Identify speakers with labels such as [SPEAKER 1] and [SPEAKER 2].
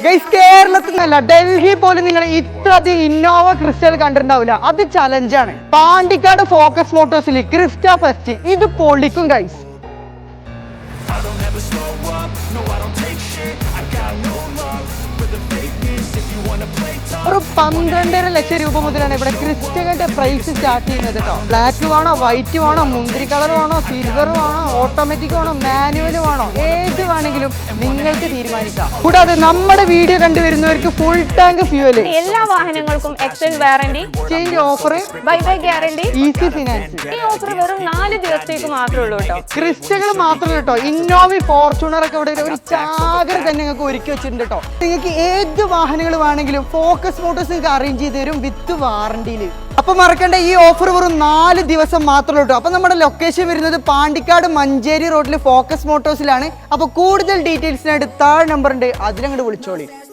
[SPEAKER 1] കേരളത്തിൽ നിന്നല്ല, ഡൽഹി പോലും നിങ്ങൾ ഇത്രയധികം ഇന്നോവ ക്രിസ്റ്റൽ കണ്ടിട്ടുണ്ടാവില്ല. അത് ചലഞ്ചാണ്. പാണ്ടിക്കാട് ഫോക്കസ് മോട്ടോഴ്സിൽ ക്രിസ്റ്റ ഫെസ്റ്റ് ഇത് പൊളിക്കും ഗൈസ്. ഒരു 12.5 ലക്ഷം രൂപ മുതലാണ് ഇവിടെ ക്രിസ്റ്റകളുടെ പ്രൈസ് സ്റ്റാർട്ട് ചെയ്യുന്നത് കേട്ടോ. ബ്ലാക്ക് വേണോ, വൈറ്റ് വേണോ, മുന്തിരി കളർ വേണോ, സിൽവർ വേണോ, ഓട്ടോമാറ്റിക് വേണോ, മാനുവൽ വേണോ, ഏത് വേണമെങ്കിലും നിങ്ങൾക്ക് തീരുമാനിക്കാം. കൂടാതെ നമ്മുടെ വീഡിയോ കണ്ടുവരുന്നവർക്ക് ഫുൾ ടാങ്ക് ഫ്യൂവല്,
[SPEAKER 2] എല്ലാ വാഹനങ്ങൾക്കും exchange warranty,
[SPEAKER 1] change offer,
[SPEAKER 2] buy guarantee,
[SPEAKER 1] easy finance.
[SPEAKER 2] ഈ ഓഫർ വെറും 4 ദിവസത്തേക്ക് മാത്രമേ ഉള്ളൂ കേട്ടോ.
[SPEAKER 1] ക്രിസ്റ്റകൾ മാത്രമല്ല കേട്ടോ, ഇന്നോവ ഫോർച്യൂണർ ഒക്കെ ഇവിടെ ഒരു ചാകര തന്നെ നിങ്ങൾക്ക് ഒരുക്കി വെച്ചിട്ടുണ്ട് കേട്ടോ. നിങ്ങൾക്ക് ഏത് വാഹനങ്ങൾ വേണമെങ്കിലും ഫോക്കസ് മോട്ടോഴ്സ് നിങ്ങൾക്ക് അറേഞ്ച് ചെയ്ത് തരും വിത്ത് വാറണ്ടിയിൽ. അപ്പൊ മറക്കണ്ട, ഈ ഓഫർ വെറും 4 ദിവസം മാത്രമേ ഉള്ളൂ. അപ്പൊ നമ്മുടെ ലൊക്കേഷൻ വരുന്നത് പാണ്ടിക്കാട് മഞ്ചേരി റോഡിൽ ഫോക്കസ് മോട്ടോഴ്സിലാണ്. അപ്പൊ കൂടുതൽ ഡീറ്റെയിൽസിനായിട്ട് താഴെ നമ്പർ ഉണ്ട്, അതിലങ്ങോട്ട് വിളിച്ചോളി.